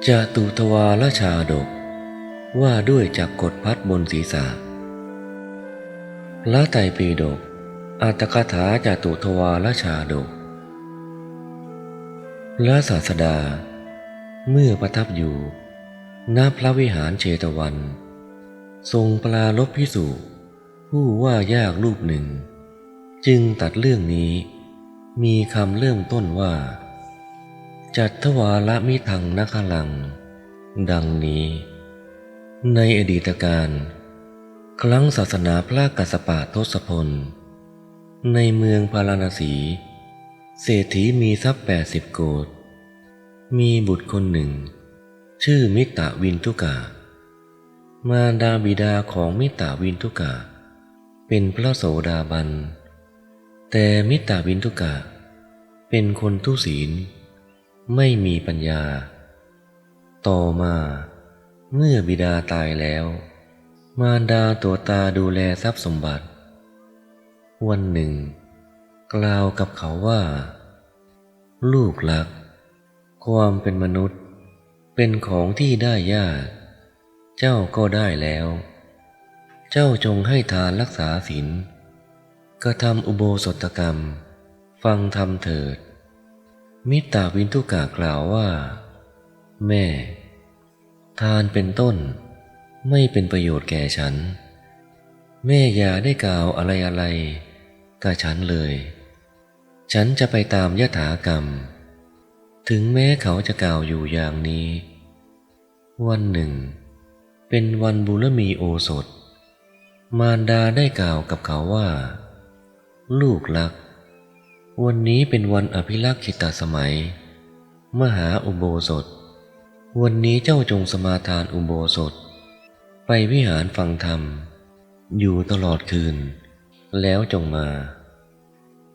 จตุทวารชาดกว่าด้วยจักกฎพัดบนศีรษะพระไตรปิฎกอัตถกถาจตุทวารชาดกพระศาสดาเมื่อประทับอยู่ณพระวิหารเชตวันทรงปรารภภิกษุผู้ว่ายากรูปหนึ่งจึงตัดเรื่องนี้มีคำเริ่มต้นว่าจัตถวาระมิทังนคลังดังนี้ในอดีตการครั้งศาสนาพระกัสสปะทศพลในเมืองพาราณสีเศรษฐีมีทรัพย์80 โกฏมีบุตรคนหนึ่งชื่อมิตรวินทุกะมารดาบิดาของมิตรวินทุกะเป็นพระโสดาบันแต่มิตรวินทุกะเป็นคนทุศีลไม่มีปัญญาต่อมาเมื่อบิดาตายแล้วมารดาตัวตาดูแลทรัพย์สมบัติวันหนึ่งกล่าวกับเขาว่าลูกรักความเป็นมนุษย์เป็นของที่ได้ยากเจ้าก็ได้แล้วเจ้าจงให้ทานรักษาศีลกระทำอุโบสถกรรมฟังธรรมเถิดมิตรวินทุกะกล่าวว่าแม่ทานเป็นต้นไม่เป็นประโยชน์แก่ฉันแม่อย่าได้กล่าวอะไรกับฉันเลยฉันจะไปตามยถากรรมถึงแม้เขาจะกล่าวอยู่อย่างนี้วันหนึ่งเป็นวันบุรมีโอสถมารดาได้กล่าวกับเขาว่าลูกรักวันนี้เป็นวันอภิลักขิตสมัยมหาอุโบสถวันนี้เจ้าจงสมาทานอุโบสถไปวิหารฟังธรรมอยู่ตลอดคืนแล้วจงมา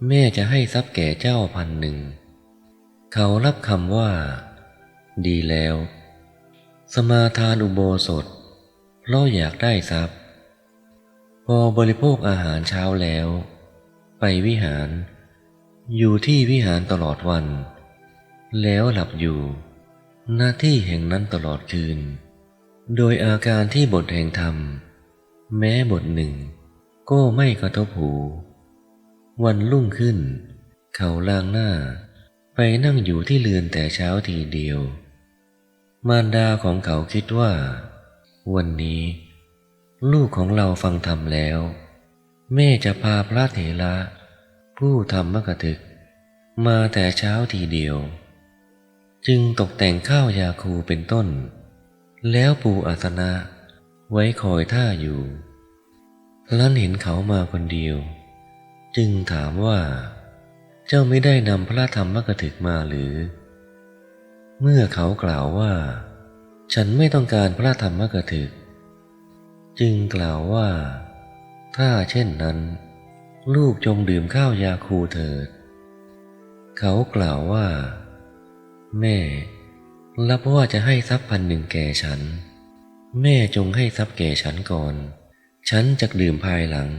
แม่จะให้ทรัพย์แก่เจ้า1,000เขารับคำว่าดีแล้วสมาทานอุโบสถเพราะอยากได้ทรัพย์พอบริโภคอาหารเช้าแล้วไปวิหารอยู่ที่วิหารตลอดวันแล้วหลับอยู่หน้าที่แห่งนั้นตลอดคืนโดยอาการที่บทแห่งธรรมแม้บทหนึ่งก็ไม่กระทบหูวันรุ่งขึ้นเขาล้างหน้าไปนั่งอยู่ที่เรือนแต่เช้าทีเดียวมารดาของเขาคิดว่าวันนี้ลูกของเราฟังธรรมแล้วแม่จะพาพระเถระผู้ทำมกถึกมาแต่เช้าทีเดียวจึงตกแต่งข้าวยาคูเป็นต้นแล้วปูอาสนะไว้คอยท่าอยู่ครั้นเห็นเขามาคนเดียวจึงถามว่าเจ้าไม่ได้นำพระธรรมมกถึกมาหรือเมื่อเขากล่าวว่าฉันไม่ต้องการพระธรรมมกถึกจึงกล่าวว่าถ้าเช่นนั้นลูกจงดื่มข้าวยาคูเถิดเขากล่าวว่าแม่รับว่าจะให้ทรัพย์1,000แก่ฉันแม่จงให้ทรัพย์แก่ฉันก่อนฉันจะดื่มภายหลัง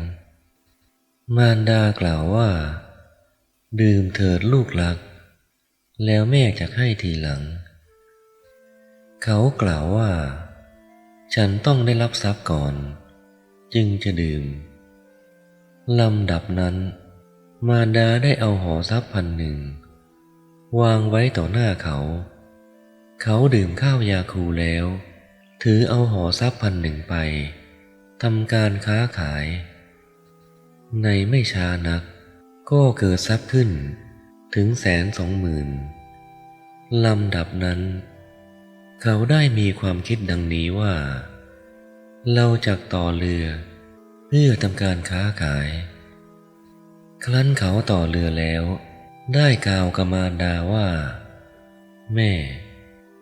มารดากล่าวว่าดื่มเถิดลูกรักแล้วแม่จะให้ทีหลังเขากล่าวว่าฉันต้องได้รับทรัพย์ก่อนจึงจะดื่มลำดับนั้นมารดาได้เอาห่อทรัพย์1,000วางไว้ต่อหน้าเขาดื่มข้าวยาคูแล้วถือเอาห่อทรัพย์1,000ไปทำการค้าขายในไม่ช้านักก็เกิดทรัพย์ขึ้นถึง120,000ลำดับนั้นเขาได้มีความคิดดังนี้ว่าเราจักต่อเรือเพื่อทำการค้าขายครั้นเขาต่อเรือแล้วได้กล่าวกับมารดาว่าแม่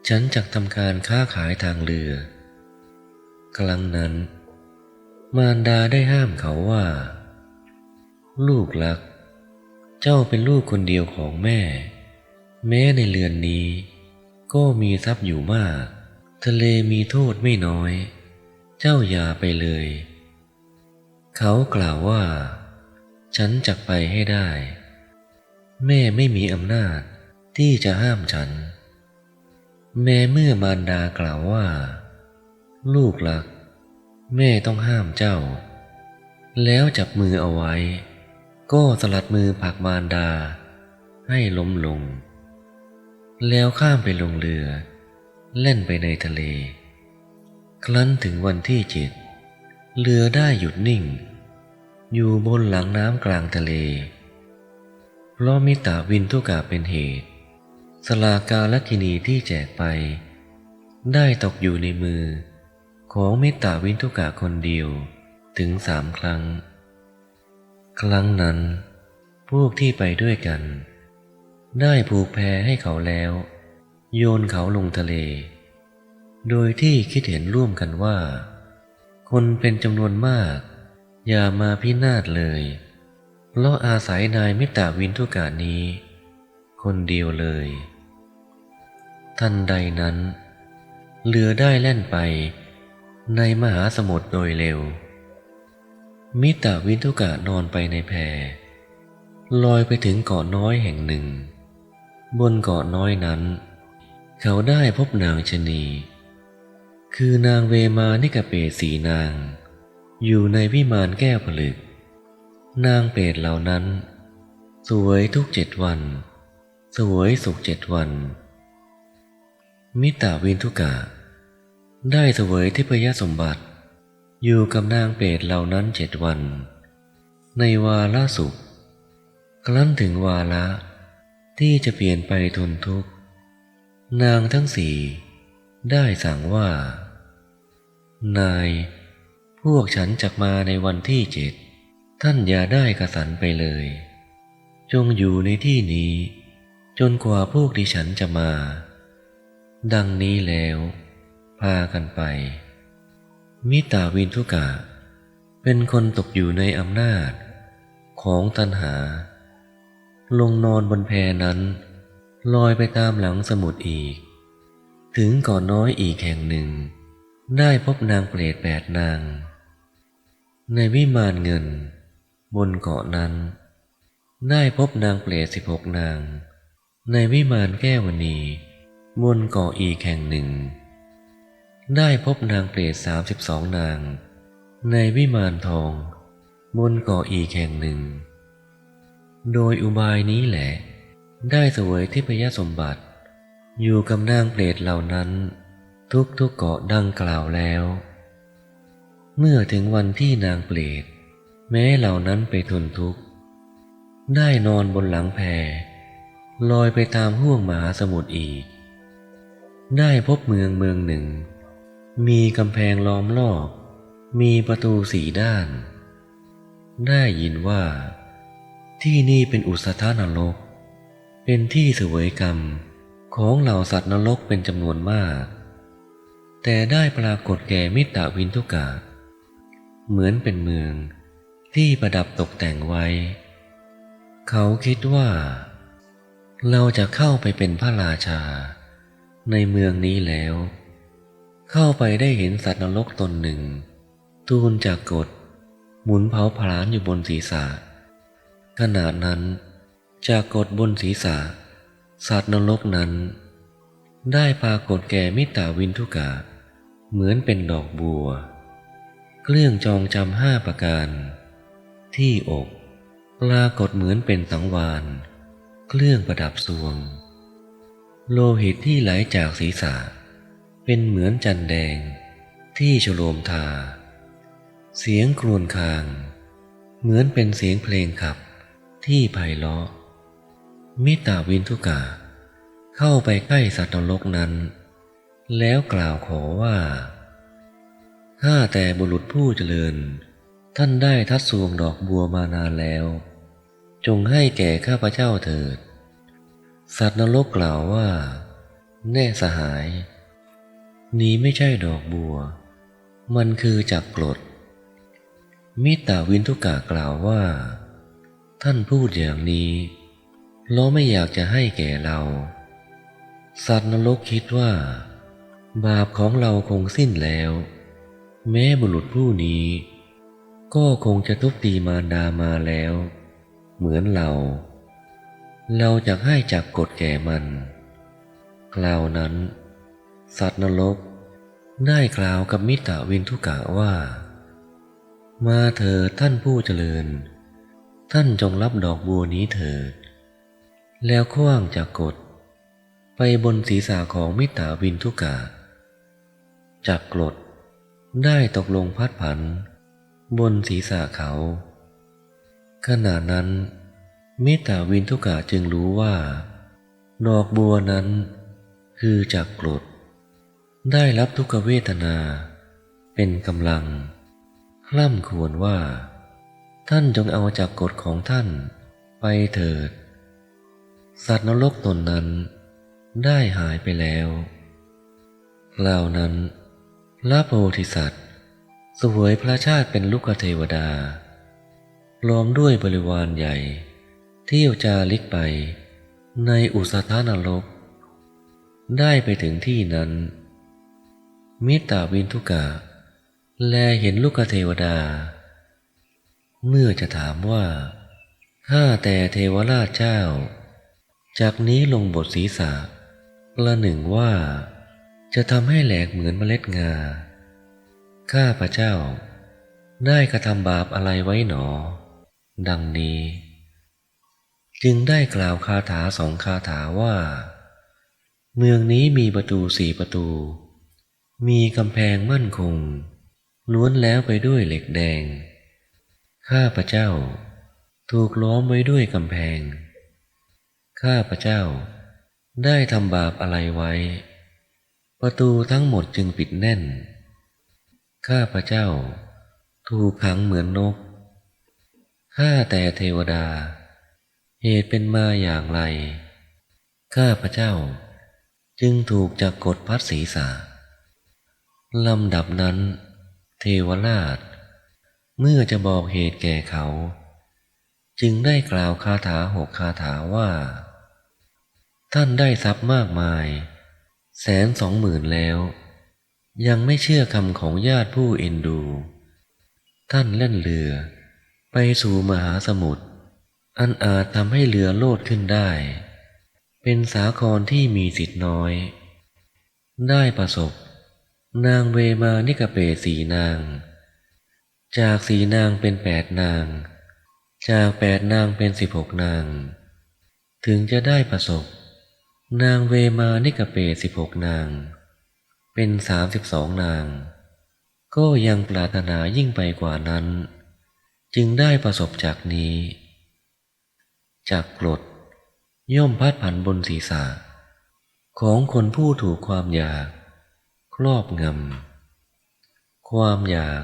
ฉันจักทำการค้าขายทางเรือครั้งนั้นมารดาได้ห้ามเขาว่าลูกรักเจ้าเป็นลูกคนเดียวของแม่แม้ในเรือนนี้ก็มีทรัพย์อยู่มากทะเลมีโทษไม่น้อยเจ้าอย่าไปเลยเขากล่าวว่าฉันจักไปให้ได้แม่ไม่มีอำนาจที่จะห้ามฉัน แม้เมื่อมารดากล่าวว่า ลูกรักแม่ต้องห้ามเจ้าแล้วจับมือเอาไว้ก็สลัดมือผลักมารดาให้ล้มลงแล้วข้ามไปลงเรือเล่นไปในทะเลครั้นถึงวันที่7เรือได้หยุดนิ่งอยู่บนหลังน้ำกลางทะเลเพราะมิตาวินทุกะเป็นเหตุสลากาลกินีที่แจกไปได้ตกอยู่ในมือของมิตาวินทุกะคนเดียวถึง3 ครั้งครั้งนั้นพวกที่ไปด้วยกันได้ผูกแพให้เขาแล้วโยนเขาลงทะเลโดยที่คิดเห็นร่วมกันว่าคนเป็นจำนวนมากอย่ามาพินาศเลยเพราะอาศัยนายมิตาวินทุกะนี้คนเดียวเลยทันใดนั้นเรือได้แล่นไปในมหาสมุทรโดยเร็วมิตาวินทุกะนอนไปในแพลอยไปถึงเกาะน้อยแห่งหนึ่งบนเกาะน้อยนั้นเขาได้พบนางชนีคือนางเวมานิกเปสีนางอยู่ในวิมานแก้วผลึกนางเปรตเหล่านั้นสวยทุก7 วันสวยสุข7 วันมิตาวินทุกะได้เสวยทิพยสมบัติอยู่กับนางเปรตเหล่านั้น7 วันในวาระสุขครั้นถึงวาระที่จะเปลี่ยนไปทนทุกข์นางทั้ง4ได้สั่งว่านายพวกฉันจักมาในวันที่7ท่านอย่าได้กระสันไปเลยจงอยู่ในที่นี้จนกว่าพวกดิฉันจะมาดังนี้แล้วพากันไปมิตาวินทุกะเป็นคนตกอยู่ในอำนาจของตัณหาลงนอนบนแพนั้นลอยไปตามหลังสมุทรอีกถึงเกาะน้อยอีกแห่งหนึ่งได้พบนางเปรต8 นางในวิมานเงินบนเกาะนั้นได้พบนางเปรต16 นางในวิมานแก้วมณีบนเกาะอีกแห่งหนึ่งได้พบนางเปรต32 นางในวิมานทองบนเกาะอีกแห่งหนึ่งโดยอุบายนี้แหละได้เสวยทิพยสมบัติอยู่กับนางเปรตเหล่านั้นทุกเกาะดังกล่าวแล้วเมื่อถึงวันที่นางเปรตแม้เหล่านั้นไปทนทุกข์ได้นอนบนหลังแพลอยไปตามห้วงมหาสมุทรอีกได้พบเมืองหนึ่งมีกำแพงล้อมรอบมีประตู4 ด้านได้ยินว่าที่นี่เป็นอุสธานรกเป็นที่เสวยกรรมของเหล่าสัตว์นรกเป็นจำนวนมากแต่ได้ปรากฏแก่มิตาวินทุกะเหมือนเป็นเมืองที่ประดับตกแต่งไว้เขาคิดว่าเราจะเข้าไปเป็นพระราชาในเมืองนี้แล้วเข้าไปได้เห็นสัตว์นรกตนหนึ่งทูลจากกฎหมุนเผาผลาญอยู่บนศีรษะขณะนั้นจากกฎบนศีรษะสัตว์นรกนั้นได้ปรากฏแก่มิตาวินทุกะเหมือนเป็นดอกบัวเครื่องจองจำ5 ประการที่อกปรากฏเหมือนเป็นสังวาลเครื่องประดับทรวงโลหิตที่ไหลจากศีรษะเป็นเหมือนจันแดงที่ฉโลมทาเสียงครวญครางเหมือนเป็นเสียงเพลงขับที่ไพเราะมิตาวินทุกะเข้าไปใกล้สัตว์นรกนั้นแล้วกล่าวขอว่าข้าแต่บุรุษผู้เจริญท่านได้ทัดทรวงดอกบัวมานานแล้วจงให้แก่ข้าพเจ้าเถิดสัตว์นรกกล่าวว่าแน่สหายนี้ไม่ใช่ดอกบัวมันคือจักรกลดมิตาวินทุกะกล่าวว่าท่านพูดอย่างนี้เพราะไม่อยากจะให้แก่เราสัตว์นรกคิดว่าบาปของเราคงสิ้นแล้วแม้บุรุษผู้นี้ก็คงจะทุบตีมารดามาแล้วเหมือนเราจะให้จักรกฎแก่มันคราวนั้น สัตว์นรกได้กล่าวกับมิตรวินทุกะว่ามาเถิดท่านผู้เจริญท่านจงรับดอกบัวนี้เถิดแล้วขว้างจากกฎไปบนศีรษะของมิตรวินทุกะจากกรดได้ตกลงพัดผันบนศีรษะเขาขณะนั้นมิตรวินทุกะจึงรู้ว่าดอกบัวนั้นคือจากกรดได้รับทุกขเวทนาเป็นกำลังคร่ำครวญว่าท่านจงเอาจากกฎของท่านไปเถิดสัตว์นรกตนนั้นได้หายไปแล้วคราวนั้นพระโพธิสัตว์เสวยพระชาติเป็นลูกเทวดาล้อมด้วยบริวารใหญ่เที่ยวจาริกไปในอุสธานรกได้ไปถึงที่นั้นมิตรวินทุกะแลเห็นลูกเทวดาเมื่อจะถามว่าข้าแต่เทวราชเจ้าจากนี้ลงบทศีรษะประหนึ่งว่าจะทำให้แหลกเหมือนเมล็ดงาข้าพระเจ้าได้กระทำบาปอะไรไว้หนอดังนี้จึงได้กล่าวคาถาสองคาถาว่าเมืองนี้มีประตูสี่ประตูมีกำแพงมั่นคงล้วนแล้วไปด้วยเหล็กแดงข้าพระเจ้าถูกล้อมไว้ด้วยกำแพงข้าพระเจ้าได้ทำบาปอะไรไว้ประตูทั้งหมดจึงปิดแน่นข้าพระเจ้าถูกขังเหมือนนกข้าแต่เทวดาเหตุเป็นมาอย่างไรข้าพระเจ้าจึงถูกจักกดพัดศีรษะลำดับนั้นเทวราชเมื่อจะบอกเหตุแก่เขาจึงได้กล่าวคาถาหกคาถาว่าท่านได้ทรัพย์มากมาย120,000แล้วยังไม่เชื่อคำของญาติผู้เอ็นดูท่านแล่นเรือไปสู่มหาสมุทรอันอาจทำให้เรือโลดขึ้นได้เป็นสาครที่มีสิทธิน้อยได้ประสบนางเวมานิกเปสีนางจากสีนางเป็น8 นางจาก8 นางเป็น16 นางถึงจะได้ประสบนางเวมานิกเป16 นางเป็น32 นางก็ยังปรารถนายิ่งไปกว่านั้นจึงได้ประสบจากนี้จากกรดย่อมพัดผันบนศีรษะของคนผู้ถูกความอยากครอบงำความอยาก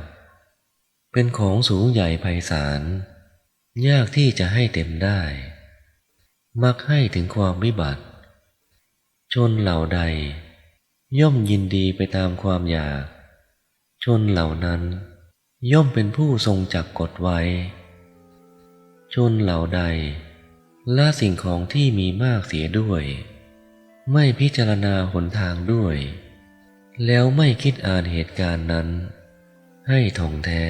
เป็นของสูงใหญ่ไพศาลยากที่จะให้เต็มได้มักให้ถึงความวิบัติชนเหล่าใดย่อมยินดีไปตามความอยากชนเหล่านั้นย่อมเป็นผู้ทรงจักกฎไว้ชนเหล่าใดละสิ่งของที่มีมากเสียด้วยไม่พิจารณาหนทางด้วยแล้วไม่คิดอ่านเหตุการณ์นั้นให้ท่องแท้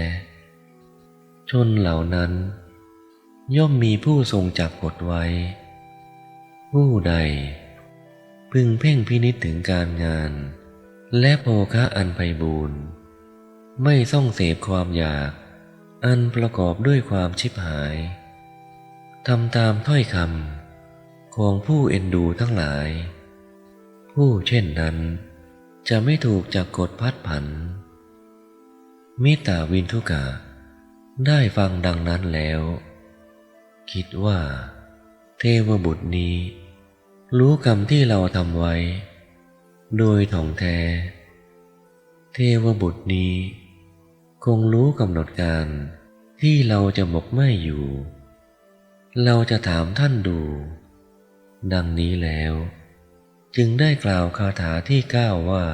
ชนเหล่านั้นย่อมมีผู้ทรงจักกฎไว้ผู้ใดพึงเพ่งพินิจถึงการงานและโภคะอันไพบูลย์ไม่ส่องเสพความอยากอันประกอบด้วยความชิบหายทำตามถ้อยคำของผู้เอ็นดูทั้งหลายผู้เช่นนั้นจะไม่ถูกจักกฎพัดผันมิตรวินทุกะได้ฟังดังนั้นแล้วคิดว่าเทวบุตรนี้รู้กรรมที่เราทำไว้โดยท่องแท้เทวบุตรนี้คงรู้กำหนดการที่เราจะหมกไหม้อยู่เราจะถามท่านดูดังนี้แล้วจึงได้กล่าวคาถาที่9ว่า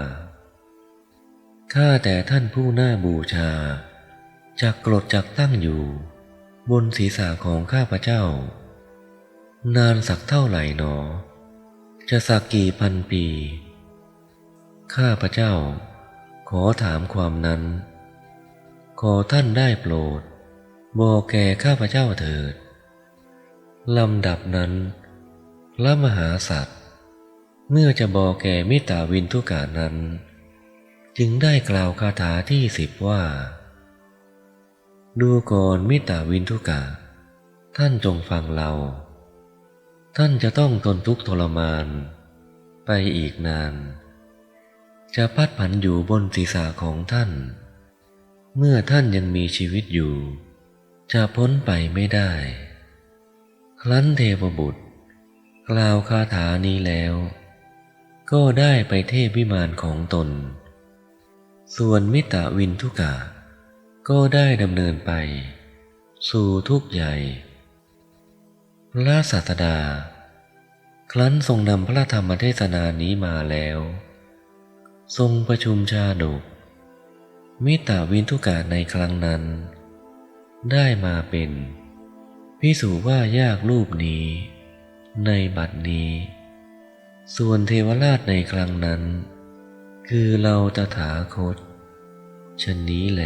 ข้าแต่ท่านผู้น่าบูชาจักกรดจักตั้งอยู่บนศีรษะของข้าพเจ้านานสักเท่าไหร่หนอจะสักกี่พันปีข้าพเจ้าขอถามความนั้นขอท่านได้โปรดบอกแก่ข้าพเจ้าเถิดลำดับนั้นพระมหาสัตว์ เมื่อจะบอกแก่มิตาวินทุกานั้นจึงได้กล่าวคาถาที่10ว่าดูก่อนมิตาวินทุกะท่านจงฟังเราท่านจะต้องทนทุกข์ทรมานไปอีกนานจะพัดผันอยู่บนศีรษะของท่านเมื่อท่านยังมีชีวิตอยู่จะพ้นไปไม่ได้ครั้นเทพบุตรกล่าวคาถานี้แล้วก็ได้ไปเทพวิมานของตนส่วนมิตาวินทุกะก็ได้ดำเนินไปสู่ทุกข์ใหญ่พระศาสดาครั้นทรงนำพระธรรมเทศนานี้มาแล้วทรงประชุมชาดกมิตาวินทุกะในครั้งนั้นได้มาเป็นภิกษุว่ายากรูปนี้ในบัดนี้ส่วนเทวราชในครั้งนั้นคือเราตถาคตชนนี้แล